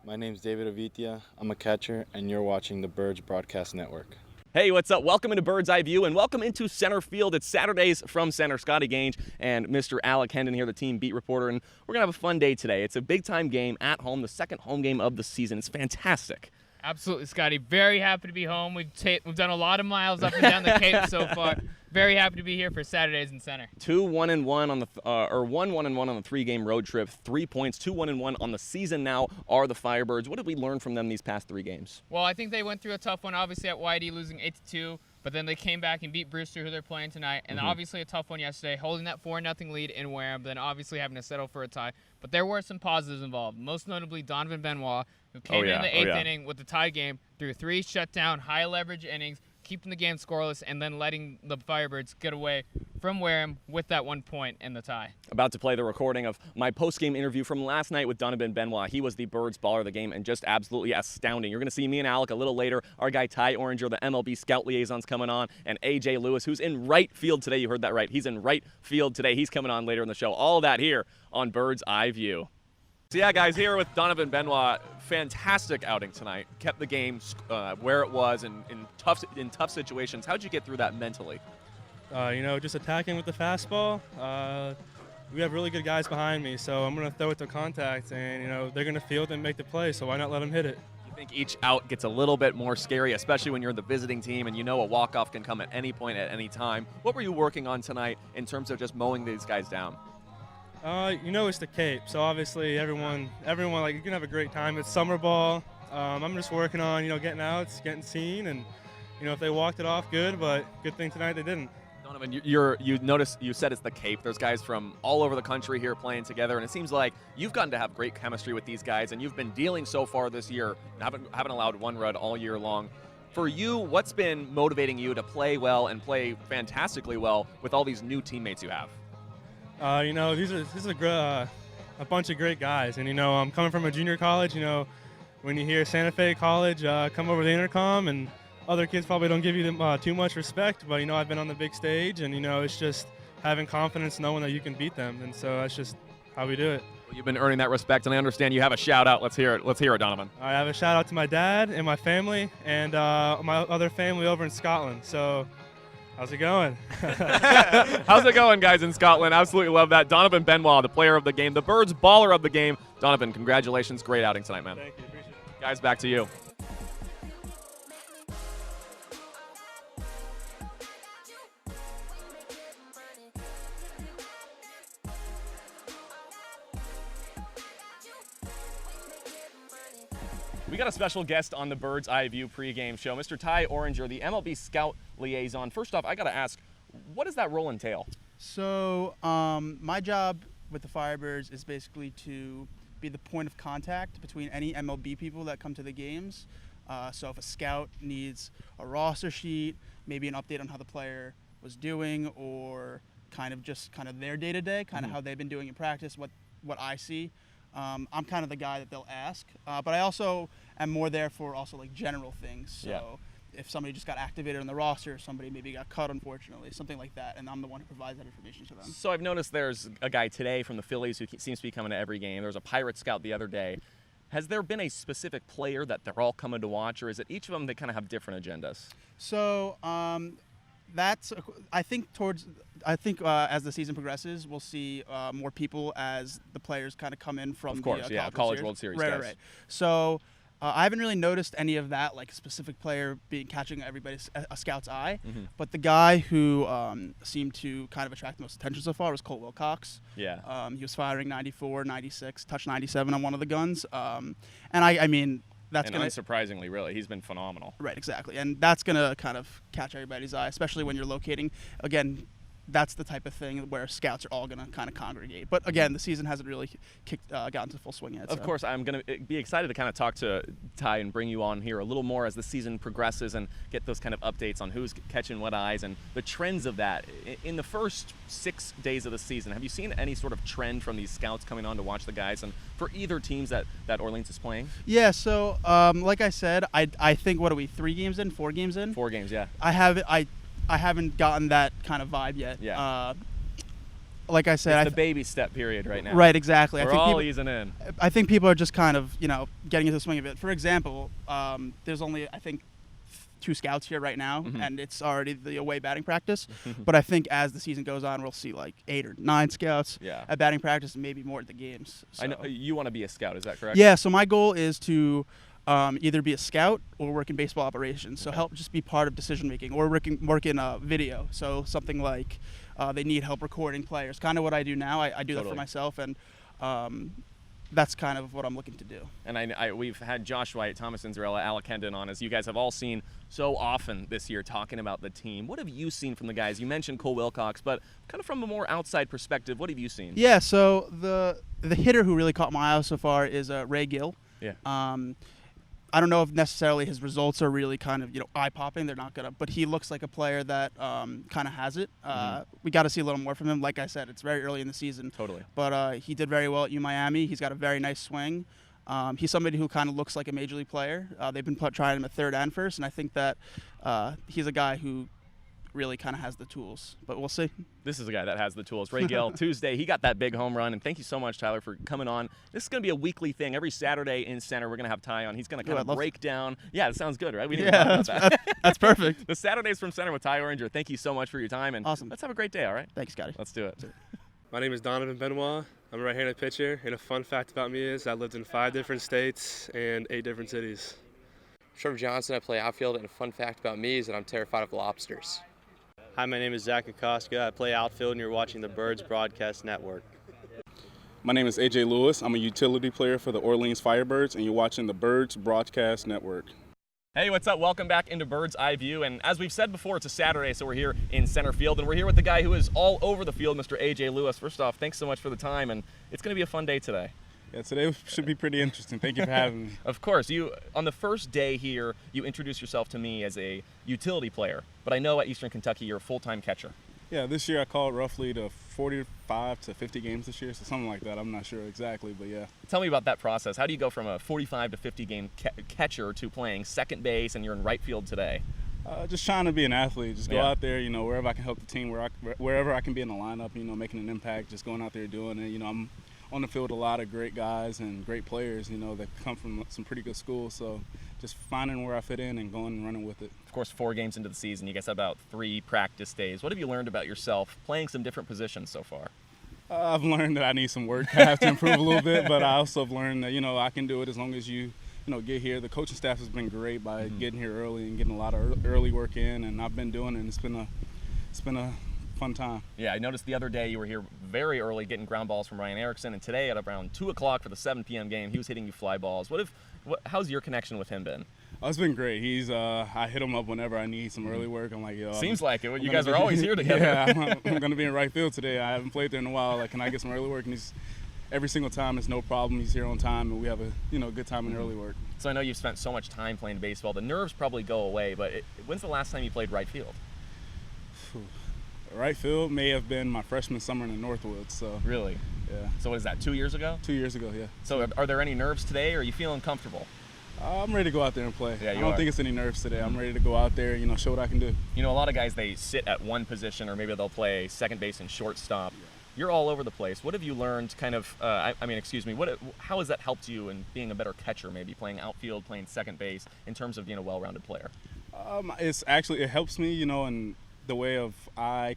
My name's David Avitia. I'm a catcher, and you're watching the Birds Broadcast Network. Hey, what's up? Welcome into Bird's Eye View and welcome into center field. It's Saturdays from center. Scotty Gange and Mr. Alec Henden here, the team beat reporter, and we're going to have a fun day today. It's a big-time game at home, the second home game of the season. It's fantastic. Absolutely, Scotty. Very happy to be home. We've done a lot of miles up and down the Cape so far. Very happy to be here for Saturdays in center. 1-1 on the 1-1-1 on the three-game road trip. 3 points. 2-1-1 on the season now are the Firebirds. What did we learn from them these past three games? Well, I think they went through a tough one, obviously at YD losing 8-2, but then they came back and beat Brewster, who they're playing tonight, and obviously a tough one yesterday, holding that 4-0 lead in Wareham, then obviously having to settle for a tie. But there were some positives involved, most notably Donovan Benoit, who came in the eighth inning with the tie game through 3 shutdown, high-leverage innings, keeping the game scoreless, and then letting the Firebirds get away from Wareham with that 1 point in the tie. About to play the recording of my post-game interview from last night with Donovan Benoit. He was the Birds baller of the game and just absolutely astounding. You're going to see me and Alec a little later. Our guy Ty Orringer, the MLB Scout Liaison's coming on, and AJ Lewis, who's in right field today. You heard that right. He's in right field today. He's coming on later in the show. All of that here on Bird's Eye View. So yeah, guys, here with Donovan Benoit, fantastic outing tonight. Kept the game where it was in tough situations. How'd you get through that mentally? Just attacking with the fastball. We have really good guys behind me, so I'm going to throw it to contact, and they're going to field and make the play. So why not let them hit it? You think each out gets a little bit more scary, especially when you're the visiting team and you know a walk-off can come at any point at any time. What were you working on tonight in terms of just mowing these guys down? It's the Cape, so obviously everyone, like, you can have a great time. It's summer ball. I'm just working on, getting outs, getting seen, and, if they walked it off, good, but good thing tonight they didn't. Donovan, you said it's the Cape. There's guys from all over the country here playing together, and it seems like you've gotten to have great chemistry with these guys, and you've been dealing so far this year, haven't allowed one run all year long. For you, what's been motivating you to play well and play fantastically well with all these new teammates you have? This is a bunch of great guys, and I'm coming from a junior college. When you hear Santa Fe College come over the intercom, and other kids probably don't give you too much respect, but I've been on the big stage, and it's just having confidence, knowing that you can beat them, and so that's just how we do it. Well, you've been earning that respect, and I understand you have a shout out. Let's hear it. Let's hear it, Donovan. I have a shout out to my dad and my family, and my other family over in Scotland. So. How's it going? How's it going, guys, in Scotland? Absolutely love that. Donovan Benoit, the player of the game, the Birds baller of the game. Donovan, congratulations. Great outing tonight, man. Thank you. Appreciate it. Guys, back to you. We got a special guest on the Bird's Eye View pregame show, Mr. Ty Orringer, the MLB Scout Liaison. First off, I got to ask, what does that role entail? So my job with the Firebirds is basically to be the point of contact between any MLB people that come to the games. So if a scout needs a roster sheet, maybe an update on how the player was doing, or kind of their day-to-day, kind of how they've been doing in practice, what I see. I'm kind of the guy that they'll ask, but I also am more there for also like general things. So if somebody just got activated on the roster, somebody maybe got cut, unfortunately, something like that, and I'm the one who provides that information to them. So I've noticed there's a guy today from the Phillies who seems to be coming to every game. There was a Pirate scout the other day. Has there been a specific player that they're all coming to watch, or is it each of them that kind of have different agendas? So I think as the season progresses, we'll see more people as the players kind of come in from College World Series. Right. So I haven't really noticed any of that, like a specific player catching everybody's a scout's eye. But the guy who seemed to kind of attract the most attention so far was Colt Wilcox. Yeah. He was firing 94, 96, touched 97 on one of the guns. And I mean. Unsurprisingly, really, he's been phenomenal. Right, exactly. And that's going to kind of catch everybody's eye, especially when you're locating. Again, that's the type of thing where scouts are all going to kind of congregate. But again, the season hasn't really gotten to full swing yet. Of course, I'm going to be excited to kind of talk to Ty and bring you on here a little more as the season progresses and get those kind of updates on who's catching what eyes and the trends of that. In the first 6 days of the season, have you seen any sort of trend from these scouts coming on to watch the guys and for either teams that Orleans is playing? Yeah, so like I said, I think, what are we, 3 games in, 4 games in? 4 games, yeah. I haven't gotten that kind of vibe yet. Yeah. like I said, It's the baby step period right now. right, exactly. We're all easing in. I think people are just kind of, getting into the swing of it. For example, there's only, I think, 2 scouts here right now, and it's already the away batting practice. But I think as the season goes on, we'll see like 8 or 9 scouts at batting practice, and maybe more at the games. So. I know you want to be a scout. Is that correct? Yeah. So my goal is to either be a scout or work in baseball operations. So help just be part of decision making, or work in video. So something like they need help recording players. Kind of what I do now. I do that for myself, and that's kind of what I'm looking to do. And we've had Josh White, Thomas Inzarella, Alec Henden on, as you guys have all seen so often this year talking about the team. What have you seen from the guys? You mentioned Cole Wilcox, but kind of from a more outside perspective, what have you seen? Yeah, so the hitter who really caught my eye so far is Ray Gill. Yeah. I don't know if necessarily his results are really kind of eye-popping. They're not gonna, but he looks like a player that kind of has it. We got to see a little more from him. Like I said, it's very early in the season. Totally. But he did very well at Miami. He's got a very nice swing. He's somebody who kind of looks like a major league player. They've been trying him at third and first, and I think that he's a guy who really kind of has the tools, but we'll see. This is a guy that has the tools. Ray Gill, Tuesday, he got that big home run, and thank you so much, Tyler, for coming on. This is going to be a weekly thing. Every Saturday in center, we're going to have Ty on. He's going to kind of break down. Yeah, that sounds good, right? We didn't talk about that. That's perfect. The Saturdays from Center with Ty Orringer. Thank you so much for your time, and awesome. Let's have a great day, all right? Thanks, Scotty. Let's do it. My name is Donovan Benoit. I'm a right-handed pitcher, and a fun fact about me is I lived in 5 different states and 8 different cities. Trevor Johnson, I play outfield, and a fun fact about me is that I'm terrified of lobsters. Hi, my name is Zach Acosta. I play outfield, and you're watching the Birds Broadcast Network. My name is AJ Lewis. I'm a utility player for the Orleans Firebirds, and you're watching the Birds Broadcast Network. Hey, what's up? Welcome back into Bird's Eye View. And as we've said before, it's a Saturday, so we're here in center field. And we're here with the guy who is all over the field, Mr. AJ Lewis. First off, thanks so much for the time, and it's going to be a fun day today. Yeah, today should be pretty interesting. Thank you for having me. Of course. On the first day here, you introduced yourself to me as a utility player, but I know at Eastern Kentucky you're a full-time catcher. Yeah, this year I called roughly to 45 to 50 games this year, so something like that. I'm not sure exactly, but yeah. Tell me about that process. How do you go from a 45 to 50 game catcher to playing second base, and you're in right field today? Just trying to be an athlete. Just go out there, wherever I can help the team, wherever I can be in the lineup, making an impact, just going out there doing it. I'm on the field a lot of great guys and great players, that come from some pretty good schools. So just finding where I fit in and going and running with it. Of course, 4 games into the season, you guys have about 3 practice days. What have you learned about yourself playing some different positions so far? I've learned that I need some work. I have to improve a little bit, but I also have learned that, I can do it as long as you get here. The coaching staff has been great by getting here early and getting a lot of early work in, and I've been doing it, and it's been a fun time. Yeah, I noticed the other day you were here very early getting ground balls from Ryan Erickson, and today at around 2 o'clock for the 7 p.m. game, he was hitting you fly balls. How's your connection with him been? Oh, it's been great. I hit him up whenever I need some early work. I'm like, yo. Seems like it. You guys are always here together. Yeah, I'm going to be in right field today. I haven't played there in a while. Like, can I get some early work? And every single time, it's no problem. He's here on time, and we have a good time in early work. So I know you've spent so much time playing baseball. The nerves probably go away, but when's the last time you played right field? Right field may have been my freshman summer in the Northwoods. So really? Yeah. So what is that, 2 years ago? 2 years ago, yeah. So are there any nerves today, or are you feeling comfortable? I'm ready to go out there and play. Yeah, I don't think it's any nerves today. I'm ready to go out there, show what I can do. A lot of guys, they sit at one position, or maybe they'll play second base and shortstop. Yeah. You're all over the place. What have you learned how has that helped you in being a better catcher, maybe playing outfield, playing second base, in terms of being a well-rounded player? It helps me, in the way of I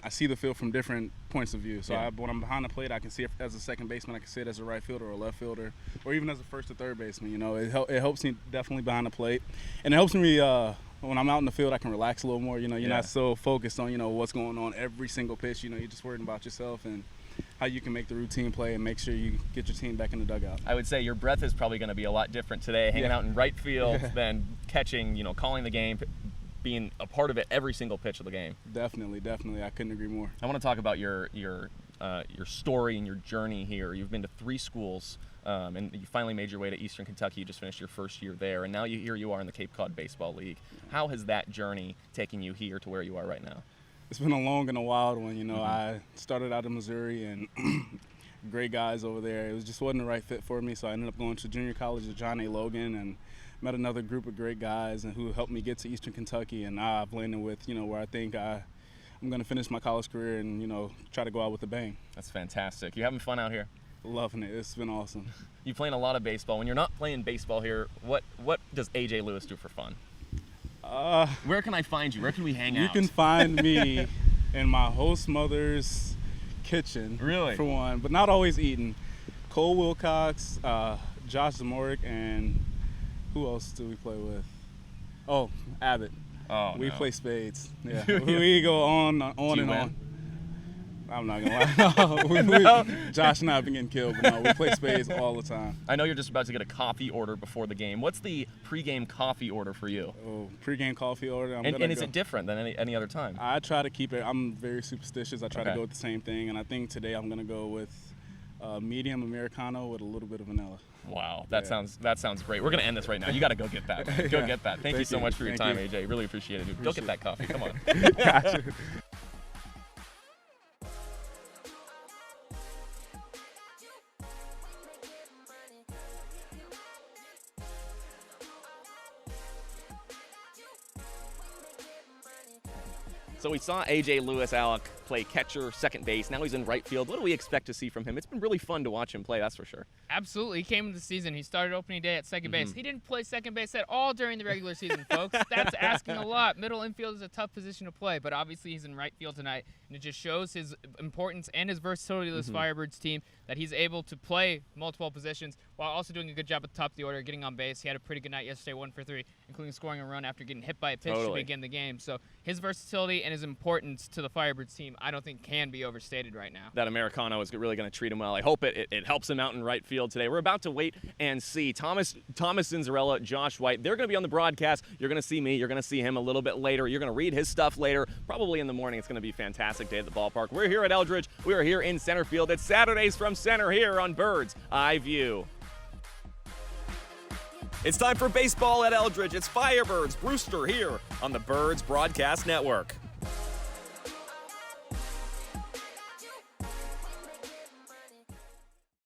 see the field from different points of view. So when I'm behind the plate, I can see it as a second baseman, I can see it as a right fielder or a left fielder, or even as a first or third baseman. It helps me definitely behind the plate, and it helps me when I'm out in the field. I can relax a little more. You're not so focused on what's going on every single pitch. You're just worried about yourself and how you can make the routine play and make sure you get your team back in the dugout. I would say your breath is probably going to be a lot different today, hanging out in right field than catching, calling the game, being a part of it every single pitch of the game. Definitely. I couldn't agree more. I want to talk about your story and your journey here. You've been to 3 schools, and you finally made your way to Eastern Kentucky. You just finished your first year there, and now here you are in the Cape Cod Baseball League. How has that journey taken you here to where you are right now? It's been a long and a wild one. I started out in Missouri, and great guys over there. It just wasn't the right fit for me, so I ended up going to junior college at John A. Logan, and met another group of great guys and who helped me get to Eastern Kentucky, and now I've landed with where I think I'm going to finish my college career and, try to go out with a bang. That's fantastic. You having fun out here? Loving it. It's been awesome. You playing a lot of baseball. When you're not playing baseball here, what does AJ Lewis do for fun? Where can I find you? Where can we hang out? You can find me in my host mother's kitchen. Really? For one, but not always eating. Cole Wilcox, Josh Zamoric, and who else do we play with? Oh, Abbott. Oh, we no. play spades. Yeah. We go on and on. I'm not gonna lie. Josh and I have been getting killed, but no, we play spades all the time. I know you're just about to get a coffee order before the game. What's the pregame coffee order for you? Oh, pregame coffee order. And is it different than any other time? I try to keep it. I'm very superstitious. I try to go with the same thing, and I think today I'm gonna go with medium Americano with a little bit of vanilla. Wow, that sounds great. We're gonna end this right now. You got to go get that. Go get that. Thank you so much for your time, AJ. Really appreciate it. Go get that coffee. Come on. Gotcha. So we saw AJ Lewis, Alec, play catcher, second base. Now he's in right field. What do we expect to see from him? It's been really fun to watch him play, that's for sure. Absolutely. He came into the season. He started opening day at second base. He didn't play second base at all during the regular season, folks. That's asking a lot. Middle infield is a tough position to play, but obviously he's in right field tonight, and it just shows his importance and his versatility to this Firebirds team that he's able to play multiple positions while also doing a good job at the top of the order, getting on base. He had a pretty good night yesterday, 1 for 3, including scoring a run after getting hit by a pitch to begin the game. So his versatility and his importance to the Firebirds team, I don't think can be overstated right now. That Americano is really going to treat him well. I hope it helps him out in right field today. We're about to wait and see. Thomas Cinzarella, Josh White, they're going to be on the broadcast. You're going to see me. You're going to see him a little bit later. You're going to read his stuff later, probably in the morning. It's going to be a fantastic day at the ballpark. We're here at Eldridge. We are here in center field. It's Saturdays from Center here on Bird's Eye View. It's time for baseball at Eldridge. It's Firebirds Brewster here on the Birds Broadcast Network.